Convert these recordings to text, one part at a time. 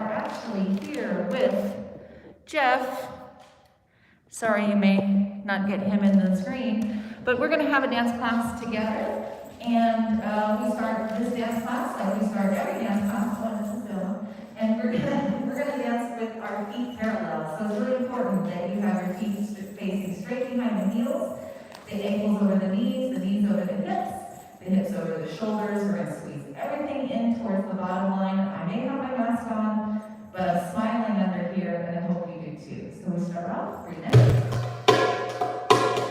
are actually here with Jeff. Sorry, you may not get him in the screen, but we're going to have a dance class together. And we start this dance class like we start every dance class when this is film. And we're gonna dance with our feet parallel. So it's really important that you have your feet facing straight behind the heels, the ankles over the knees over the hips over the shoulders. We're gonna squeeze everything in towards the bottom line. I may have my mask on, but I'm smiling under here, and I hope you do too. So we start off, breathe in,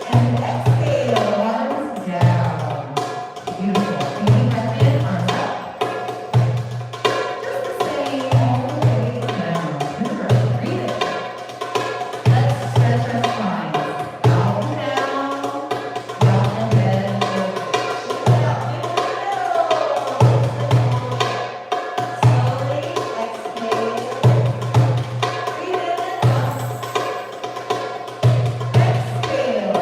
and exhale, arms down. Beautiful. Breathing back in, arms up. Just the same, all the way down. Good. Breathe in. Let's stretch our spines. Out and down, down and bend. Shift up in the middle. Slowly exhale. Breathe in and up. Exhale.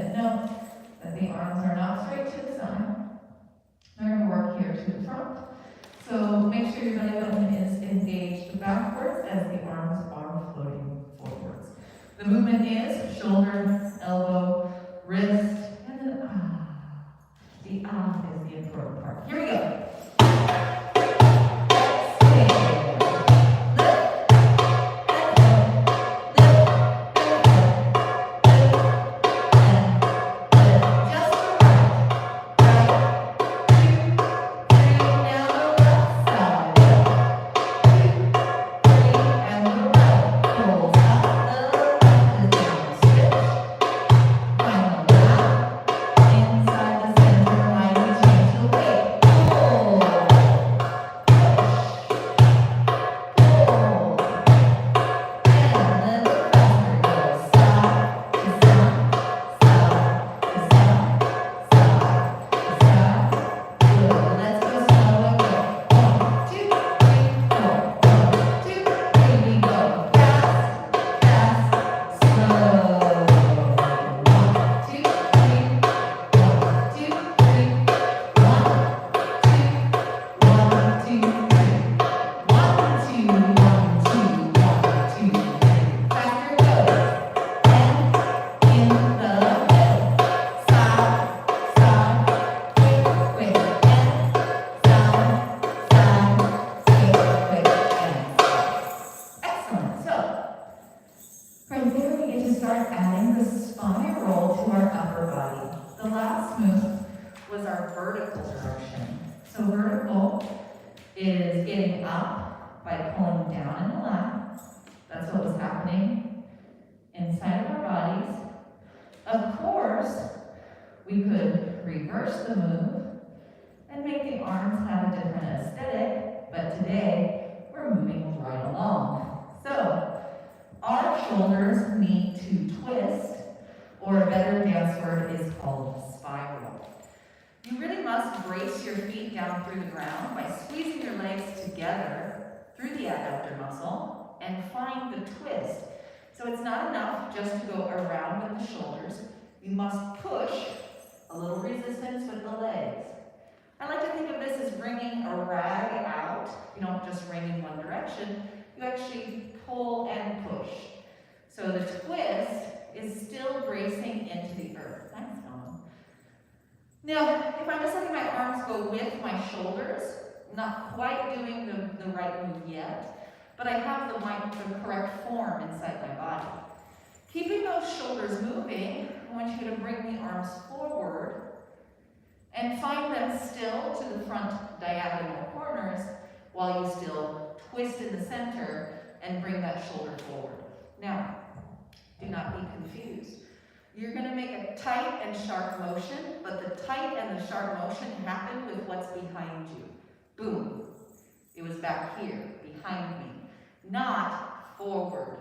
definite note that the arms are not straight to the side. They're going to work here to the front. So make sure your belly button is engaged backwards as the arms are floating forwards. The movement is shoulder, elbow, wrist, and then ah. The ah is the important part. Here we go. Is getting up by pulling down in the lap. That's what was happening inside of our bodies. Of course, we could reverse the move and make the arms have a different aesthetic, but today we're moving right along. So, our shoulders need to twist, or a better dance word is called spiral. You really must brace your feet down through the ground by squeezing your legs together through the adductor muscle and find the twist. So it's not enough just to go around with the shoulders. You must push a little resistance with the legs. I like to think of this as wringing a rag out. You don't just wring in one direction. You actually pull and push. So the twist is still bracing into the earth. Thanks, Mom. Now, if I'm just letting my arms go with my shoulders, not quite doing the right move yet, but I have the correct form inside my body. Keeping those shoulders moving, I want you to bring the arms forward and find them still to the front diagonal corners while you still twist in the center and bring that shoulder forward. Now, do not be confused. You're going to make a tight and sharp motion, but the tight and the sharp motion happen with what's behind you. Boom. It was back here, behind me, not forward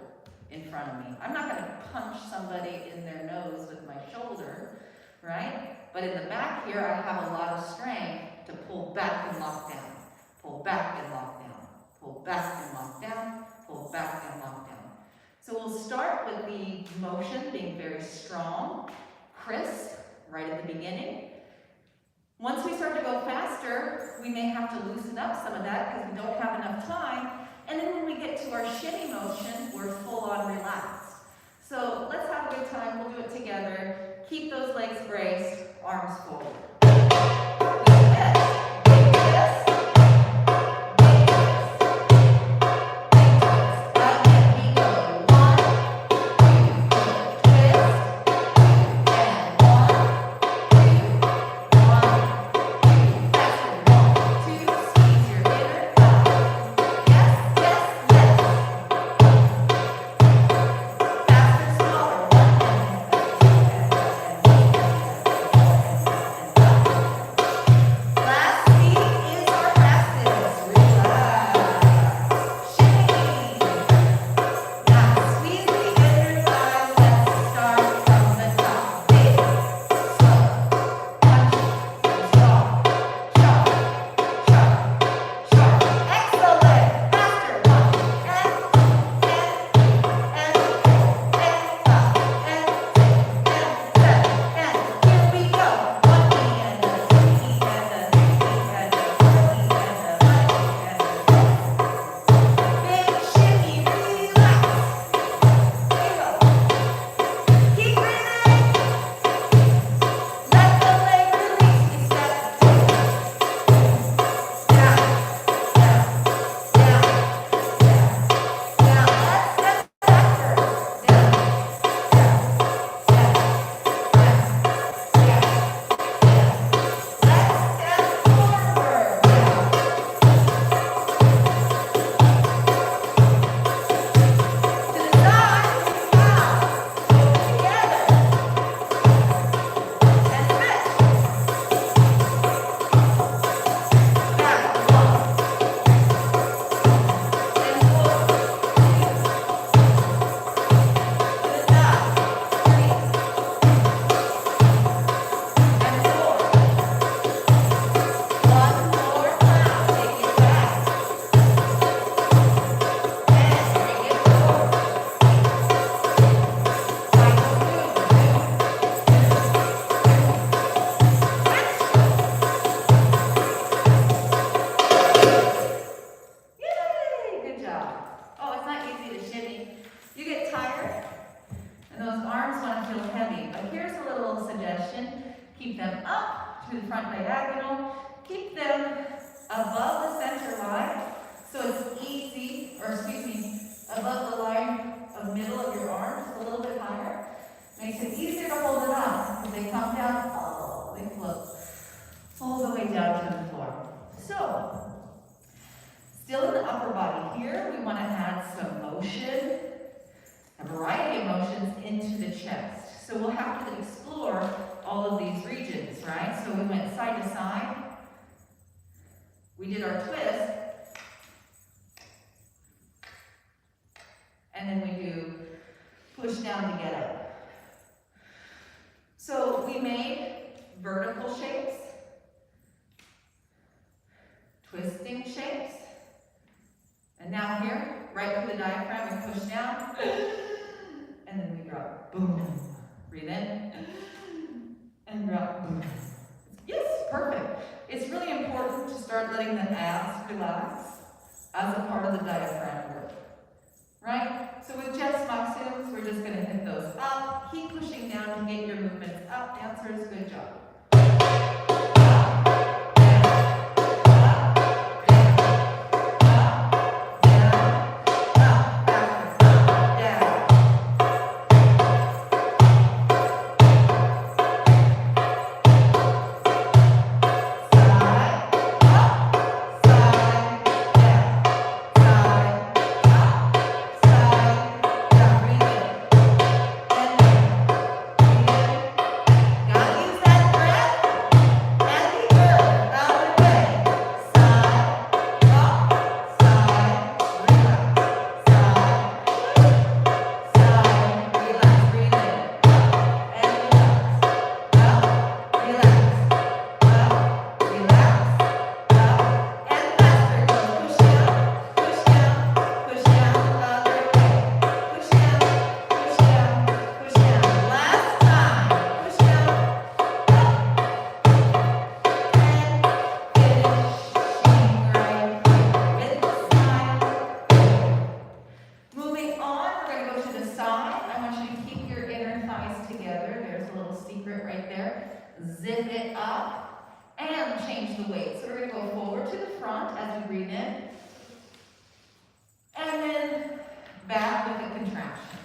in front of me. I'm not going to punch somebody in their nose with my shoulder, right? But in the back here, I have a lot of strength to pull back and lock down, pull back and lock down, pull back and lock down, pull back and lock down. So we'll start with the motion being very strong, crisp, right at the beginning. Once we start to go faster, we may have to loosen up some of that because we don't have enough time. And then when we get to our shimmy motion, we're full on relaxed. So let's have a good time. We'll do it together. Keep those legs braced, arms forward. arms want to feel heavy, but here's a little suggestion. Keep them up to the front diagonal. Keep them above the center line, so it's easy, or excuse me, above the line of middle of your arm, just a little bit higher. Makes it easier to hold it on. If they come down, oh, they float all the way down to the floor. So, still in the upper body here, we want to add some motion, a variety of motions into the chest. So we'll have to explore all of these regions, right? So we went side to side. We did our twist. And then we do push down to get up. So we made vertical shapes, twisting shapes, and now here, right through the diaphragm, we push down, and then we drop, boom. Breathe in, and drop, boom. Yes, perfect. It's really important to start letting the abs relax as a part of the diaphragm work, right? So with chest maxims, we're just going to hit those up. Keep pushing down to get your movements up. Dancers, good job. Zip it up and change the weight. So we're going to go forward to the front as we breathe in. And then back with a contraction.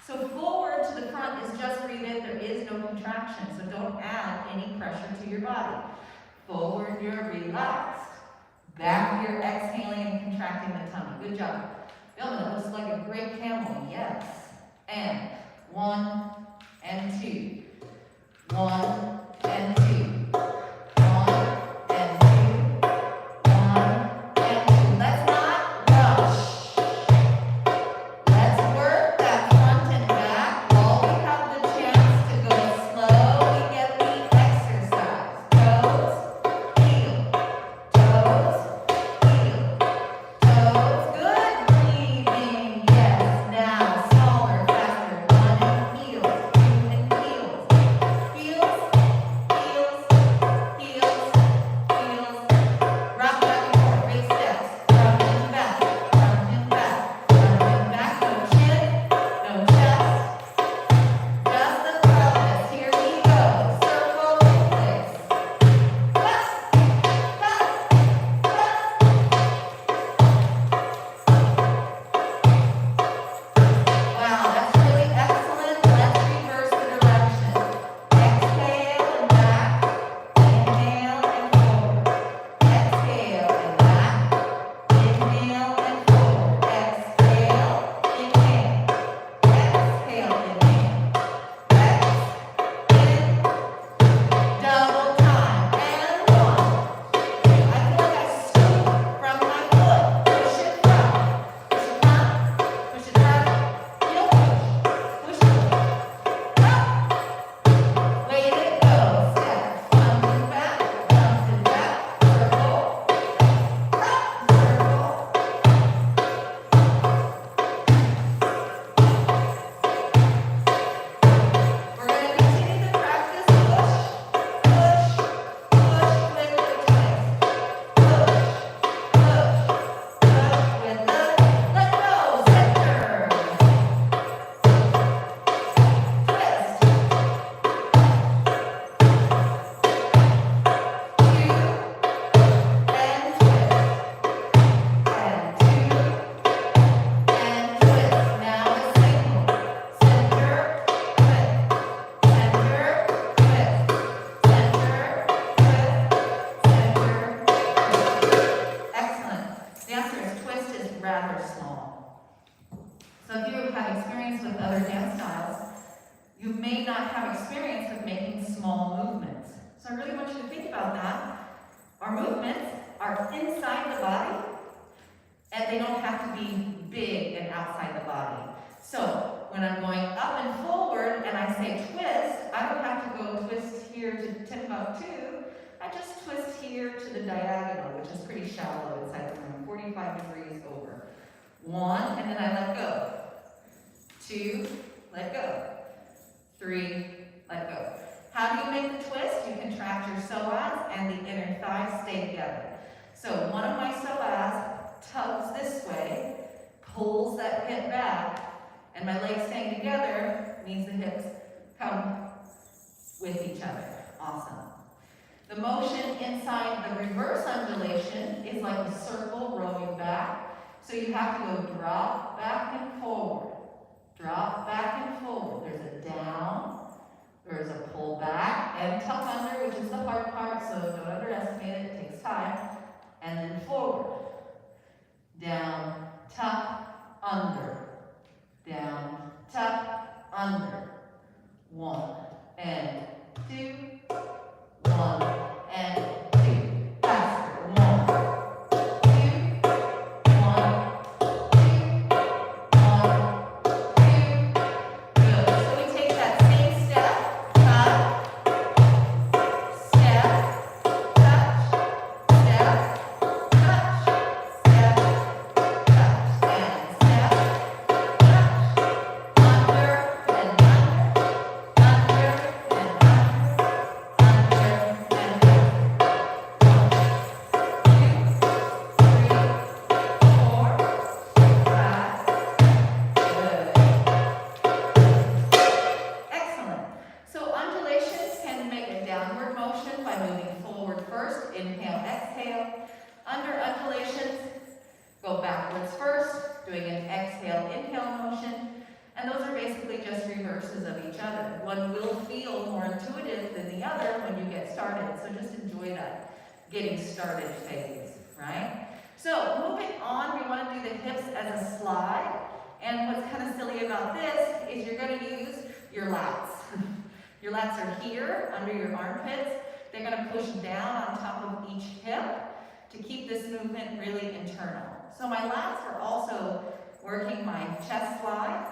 So forward to the front is just breathe in. There is no contraction. So don't add any pressure to your body. Forward, you're relaxed. Back, you're exhaling and contracting the tummy. Good job. Bill, that looks like a great camel. Yes. And 1 and 2. 1 and 2. 1 and 2. 1 and 2. Let's not rush. Let's work that front and back while we have the chance to go slow. We get the exercise. Toes, heel. Toes, heel. Toes. Good breathing. Yes. Now smaller, faster. 1 and heels. 2 and heels. Heels. may not have experience with making small movements. So I really want you to think about that. Our movements are inside the body, and they don't have to be big and outside the body. So when I'm going up and forward and I say twist, I don't have to go twist here to Timbuktu. I just twist here to the diagonal, which is pretty shallow inside the room, 45 degrees over. 1, and then I let go. 2, let go. 3, let go. How do you make the twist? You contract your psoas and the inner thighs stay together. So one of my psoas tugs this way, pulls that hip back, and my legs staying together means the hips come with each other. Awesome. The motion inside the reverse undulation is like a circle rolling back. So you have to go drop back and forward. Drop back and forward. There's a down. There's a pull back and tuck under, which is the hard part, so don't underestimate it. It takes time. And then forward. Down, tuck, under. Down, tuck, under. 1 and 2. 1 and 2. Faster. 1, 2, 1, 2, 1, 2. Good. So we take that same step, tuck, step, touch, step, touch, step, touch, and step, touch, under and under, under and under undulations, go backwards first, doing an exhale, inhale motion, and those are basically just reverses of each other. One will feel more intuitive than the other when you get started, so just enjoy that getting started phase, right? So moving on, we want to do the hips as a slide, and what's kind of silly about this is you're going to use your lats. Your lats are here under your armpits. They're going to push down on top of each hip to keep this movement really internal. So my lats are also working my chest slide.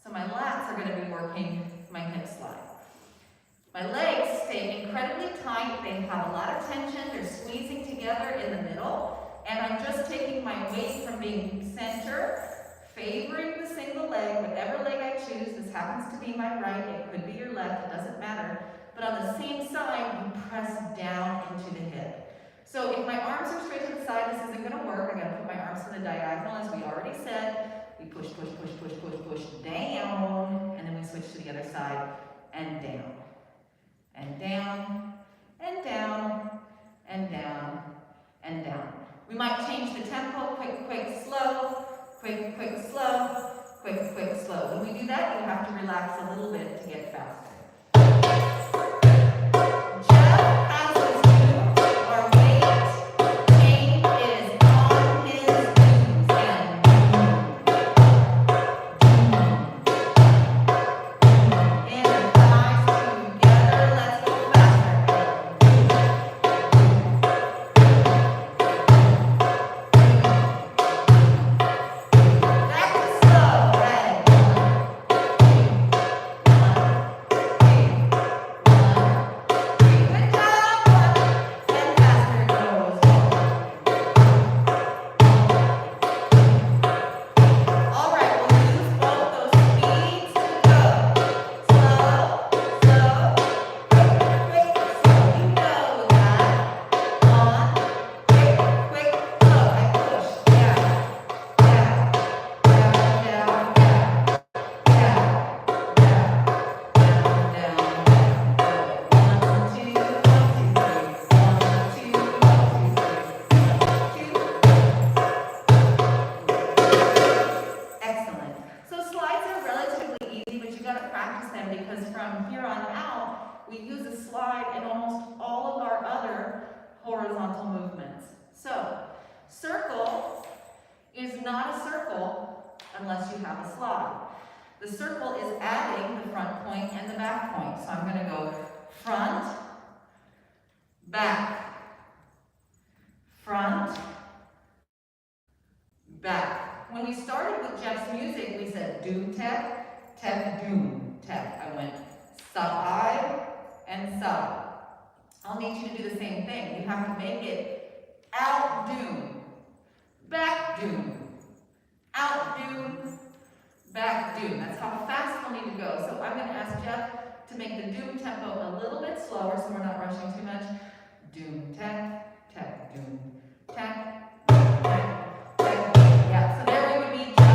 So my lats are going to be working my hip slide. My legs stay incredibly tight. They have a lot of tension. They're squeezing together in the middle. And I'm just taking my weight from being center, favoring the single leg, whatever leg I choose. This happens to be my right. It could be your left. It doesn't matter. But on the same side, you press down into the hip. So if my arms are straight to the side, this isn't going to work. I'm going to put my arms to the diagonal, as we already said. We push, push, push, push, push, push, down, and then we switch to the other side, and down, and down, and down, and down, and down. We might change the tempo, quick, quick, slow, quick, quick, slow, quick, quick, slow. When we do that, you have to relax a little bit to get faster. Jeff has his move, our weight chain is on his moves, and inner thighs together, let's go faster. Back to slow, and 'Cause So I'm going to go front, back, front, back. When we started with Jeff's music, we said doom tech, tech, doom tech. I went side and side. I'll need you to do the same thing. You have to make it out doom, back doom, out doom, back doom. That's how fast we'll need to go. So I'm going to ask Jeff to make the doom tempo a little bit slower so we're not rushing too much. Doom, tech, tech, doom, tech, tech, tech. Yeah, so there we would be just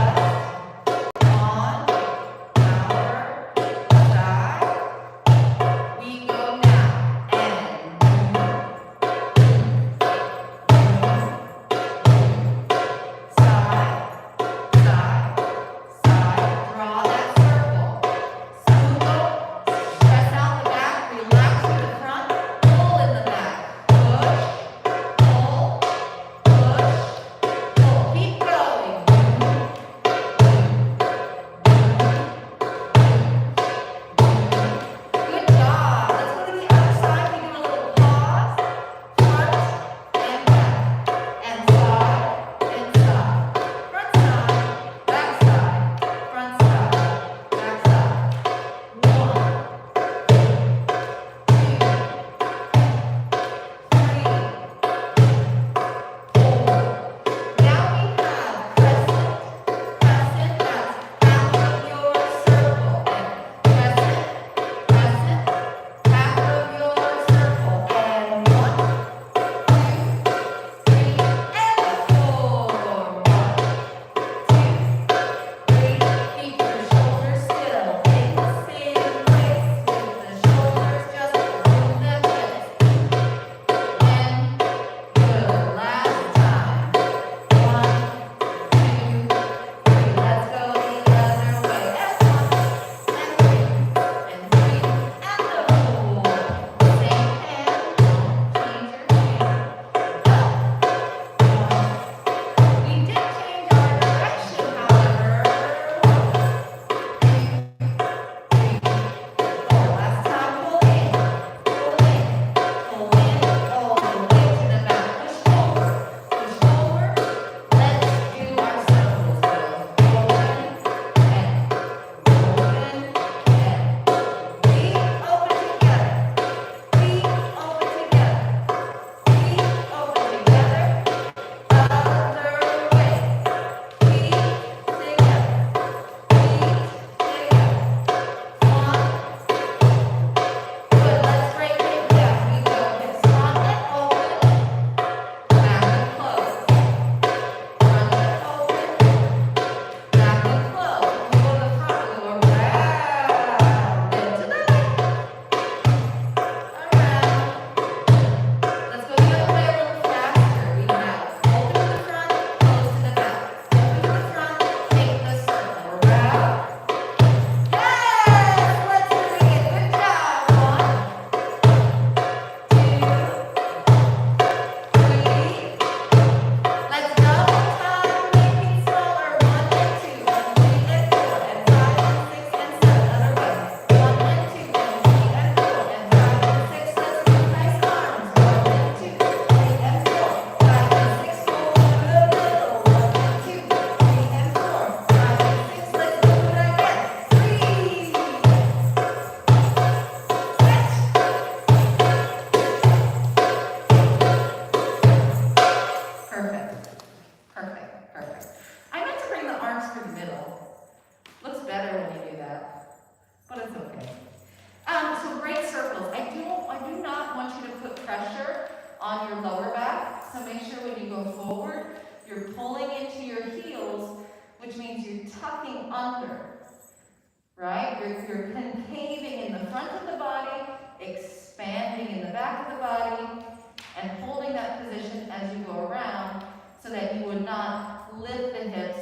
on our side. We go now and side, side, side. Draw that circle. Scoop up, stress out the back, relax in the front, pull in the back. Push, pull, pull. Keep going. Good job. Let's go to the other side. We do a little pause, front and back, and side and side. Front side, back side, front side, back side. 1, 2, 3, 4. Now we have crescent, crescent, that's half of your circle. And crescent, crescent, half of your circle. And 1, 2, 3, and 4. 1, 2, 3. Keep your shoulders still in the same place with the shoulders just through the hips. And good. Last time. 1, 2, 3. Let's go the other way. And 1, and 2, and 3, and 4. Same hand. Change your hand. Up. We did change our direction, however. 1, 2, 3, 4. Last time, pull in, all the way to the back. Push forward, push forward. Let's do our circles. Go open and feet open together. Feet open together. Feet open together. Other way. Feet together. Feet together. 1. Good. Let's break it down. We go hips front and open, back and close. Front and open, back and close. We go to the front, we go around into the back, around. Let's go the other way a little faster. We have open to the front, close to the back. Open to the front, take the circle around. Yes! Let's bring it. Good job. 1, 2, 3. Let's double time, make it smaller. 1 and 2 and 3 and 4 and 5 and 6 and 7. Other way. 1 and 2 and 3 and 4 and 5 and 6. Let's do nice arms. 1 and 2, 3 and 4, 5 and 6. Pull through the middle. 1 and 2, 3 and 4, 5 and 6. Let's do it again. 3. Perfect. Perfect. Perfect. I meant to bring the arms through the middle. Looks better when you do that, but it's okay. So great circles. I do not want you to put pressure on your lower back. So make sure when you go forward, you're pulling into your heels, which means you're tucking under. Right? You're concaving in the front of the body, expanding in the back of the body, and holding that position as you go around so that you would not lift the hips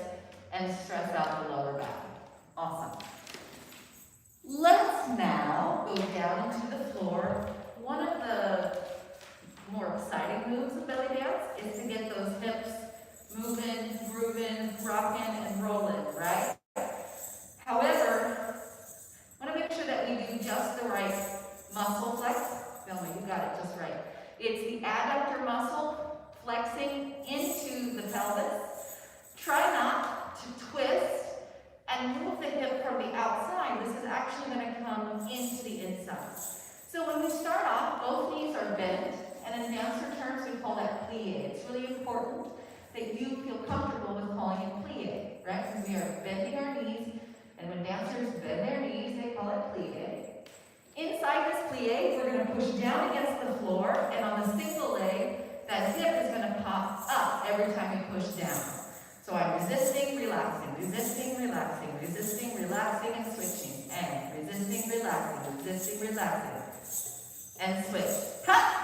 and stress out the lower back. Awesome. Let's now go down into the floor. One of the more exciting moves of belly dance is to get those hips moving, grooving, rocking, and rolling, right? However, I want to make sure that we do just the right come into the inside. So when we start off, both knees are bent, and in dancer terms we call that plie. It's really important that you feel comfortable with calling it plie, right? Because we are bending our knees, and when dancers bend their knees, they call it plie. Inside this plie, we're going to push down against the floor, and on the single leg, that hip is going to pop up every time we push down. So I'm resisting, relaxing, resisting, relaxing, resisting, relaxing, and switching. And resisting, relaxing, resisting, relaxing. And switch. Cut!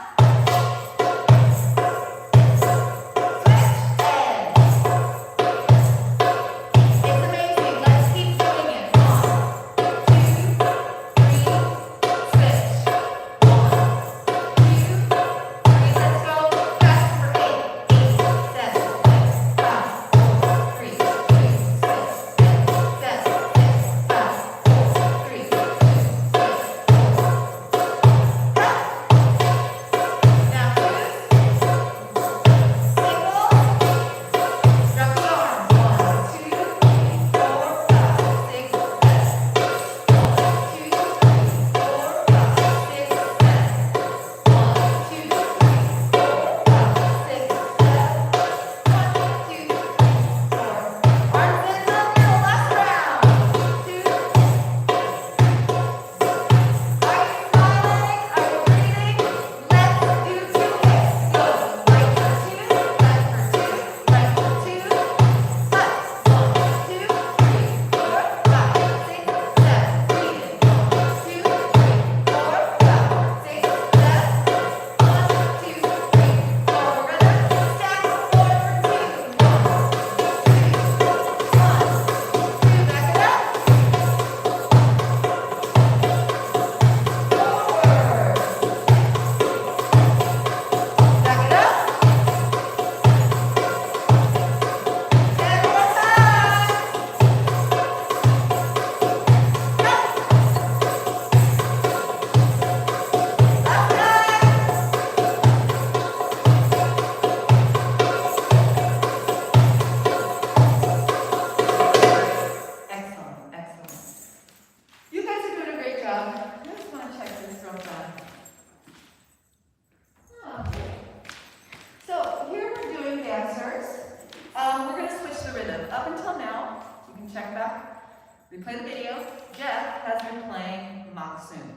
Replay the video. Jeff has been playing Maksoon.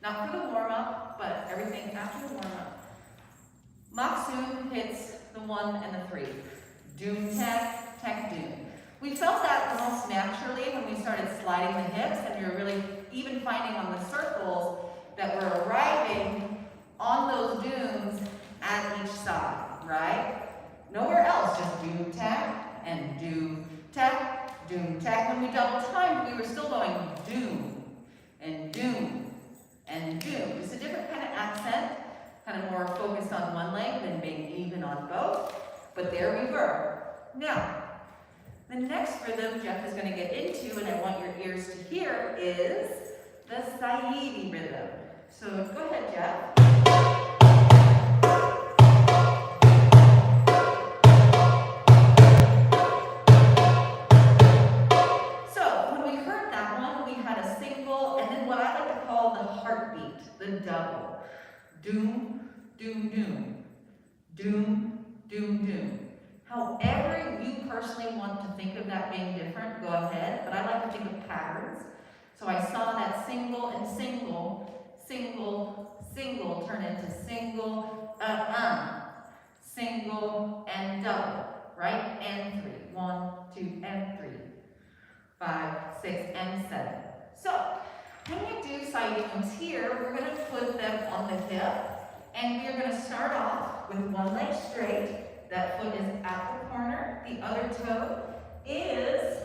Not for the warm-up, but everything after the warm-up. Maksoon hits the 1 and the 3. Doom, tech, tech, doom. We felt that almost naturally when we started sliding the hips, and we were really even finding on the circles that we're arriving on those dooms at each side, right? Nowhere else, just doom, tech, and doom, tech, doom, tech. When we double timed, we were still going doom, and doom, and doom. Just a different kind of accent, kind of more focused on one leg than being even on both. But there we were. Now, the next rhythm Jeff is going to get into, and I want your ears to hear, is the Saidi rhythm. So go ahead, Jeff. So when we heard that one, we had a single, and then what I like to call the heartbeat, the double. Doom, doom, doom. Doom, doom, doom. However you personally want to think of that being different, go ahead, but I like to think of patterns. So I saw that single and single, single, single turn into single, single and double, right? And 3. 1, 2, and 3. 5, 6, and 7. So when you do Saidis here, we're going to put them on the hip, and we're going to start off with one leg straight. That foot is at the corner. The other toe is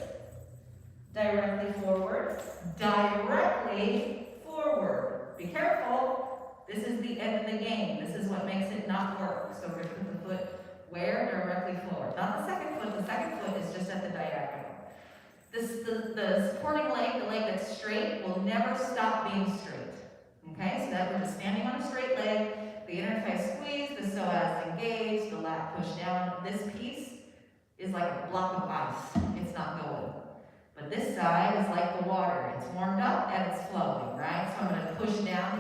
directly forward. Directly forward. Be careful. This is the end of the game. This is what makes it not work. So we're going to put the foot where? Directly forward. Not the second foot. The second foot is just at the diagonal. The supporting leg, the leg that's straight, will never stop being straight. Okay? So that we're just standing on a straight leg. The inner thigh squeeze, the psoas engaged, the lat push down. This piece is like a block of ice. It's not going. But this side is like the water. It's warmed up and it's flowing, right?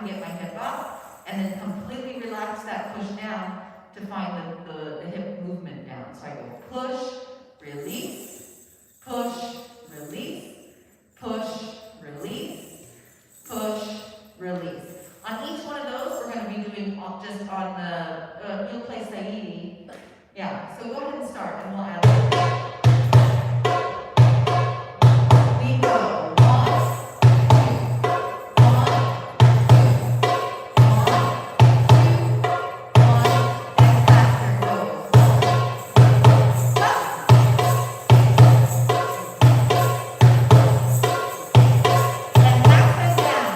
to get my hip up, and then completely relax that push down to find the hip movement down. So I go push, release, push, release, push, release, push, release. On each one of those, we're going to be doing just on the, you'll play Saidi. Yeah, so go ahead and start, and we'll add it. We go 1, 2, 1, 2, 1, 2, 1, and faster goes. Stop. And back and down.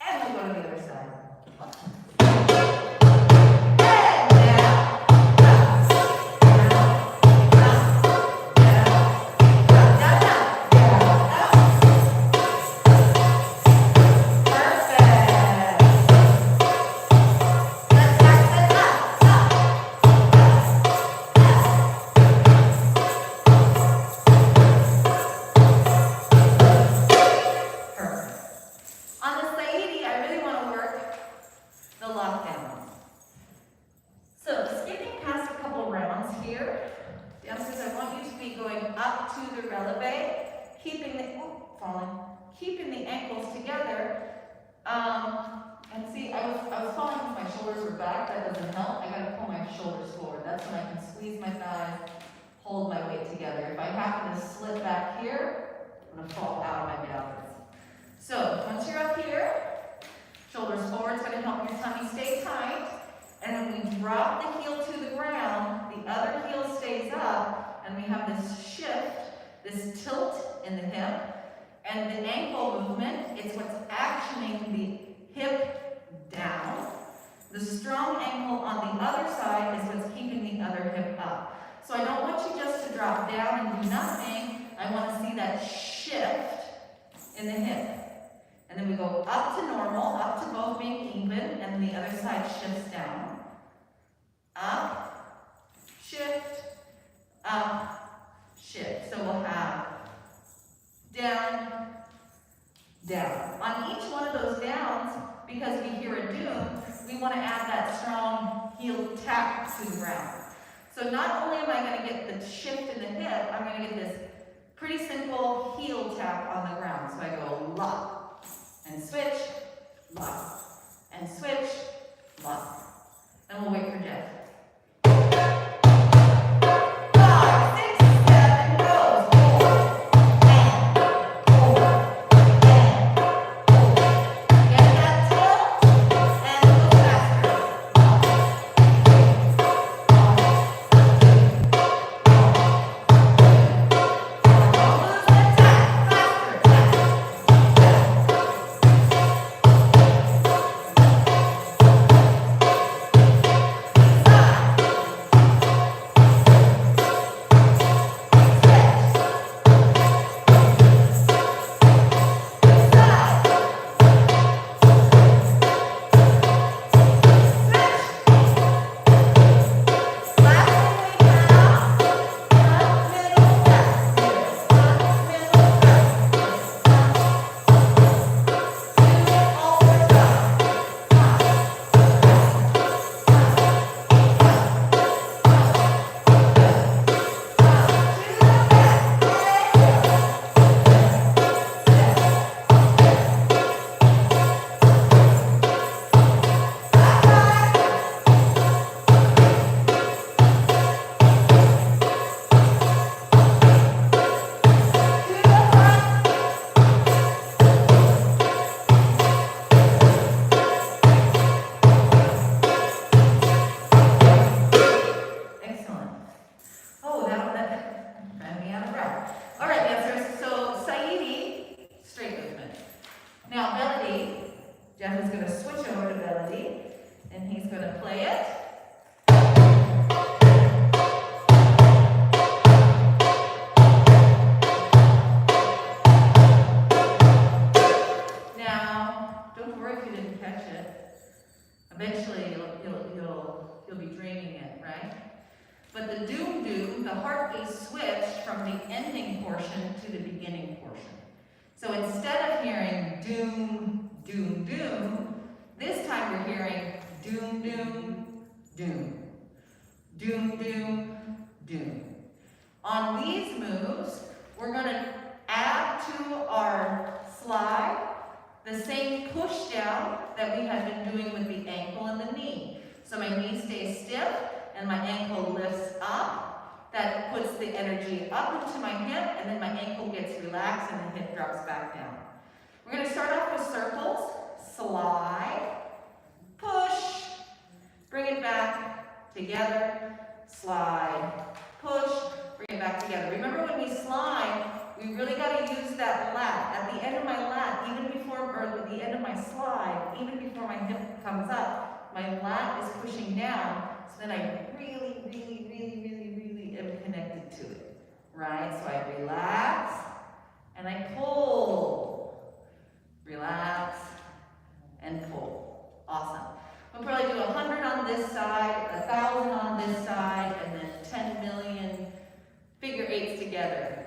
And we'll go to the other side. On the Saidi, I really want to work the lockdowns. So skipping past a couple rounds here, dancers, I want you to be going up to the releve, keeping the ankles together. And see, I was falling because my shoulders were back. That doesn't help. I got to pull my shoulders forward. That's when I can squeeze my thighs, hold my weight together. If I happen to slip back here, I'm going to fall out of my balance. So once you're up here, shoulders forward is going to help your tummy stay tight. And when we drop the heel to the ground, the other heel stays up, and we have this shift, this tilt in the hip. And the ankle movement, it's what's actioning the hip down. The strong ankle on the other side is what's keeping the other hip up. So I don't want you just to drop down and do nothing. I want to see that shift in the hip. And then we go up to normal, up to both being even, and the other side shifts down. Up, shift, shift. So we'll have down, down. On each one of those downs, because we hear a doom, we want to add that strong heel tap to the ground. So not only am I going to get the shift in the hip, I'm going to get this pretty simple heel tap on the ground. So I go lock, and switch, lock, and switch, lock. And we'll wait for Jeff. 5, 6, 7, goes. 4, and 4, and 4. Get that tilt, and go faster. 'Cause you'll be dreaming it, right? But the doom doom, the heartbeat switched from the ending portion to the beginning portion. So instead of hearing doom, doom, doom, this time we're hearing doom, doom, doom. Doom, doom, doom. On these moves, we're going to add to our slide the same push down that we had been doing with the ankle and the knee. So my knee stays stiff and my ankle lifts up. That puts the energy up into my hip, and then my ankle gets relaxed and the hip drops back down. We're going to start off with circles. Slide, push, bring it back together, slide, push, bring it back together. Remember when we slide, we really got to use that lat. At the end of my lat, even before, or at the end of my slide, even before my hip comes up, my lat is pushing down, so then I really am connected to it, right? So I relax, and I pull. Relax, and pull. Awesome. We'll probably do 100 on this side, 1,000 on this side, and then 10 million figure eights together.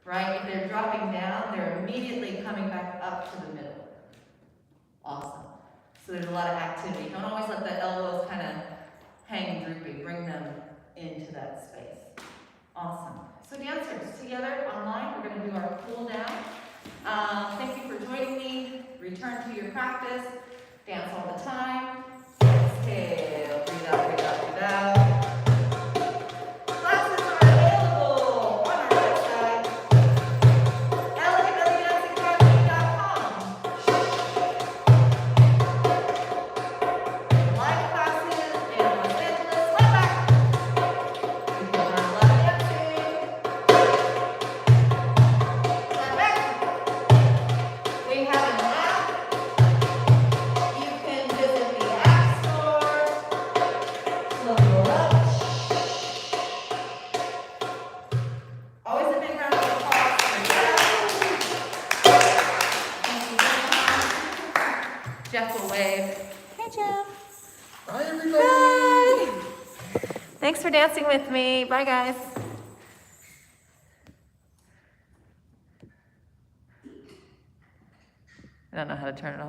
Right? If they're dropping down, they're immediately coming back up to the middle. Awesome. So there's a lot of activity. Don't always let the elbows kind of hang droopy. Bring them into that space. Awesome. So dancers, together online, we're going to do our cool down. Thank you for joining me. Return to your practice. Dance all the time. Exhale. Breathe out, breathe out, breathe out. Jeff will wave. Hey, Jeff. Bye, everybody. Bye. Thanks for dancing with me. Bye, guys. I don't know how to turn it off.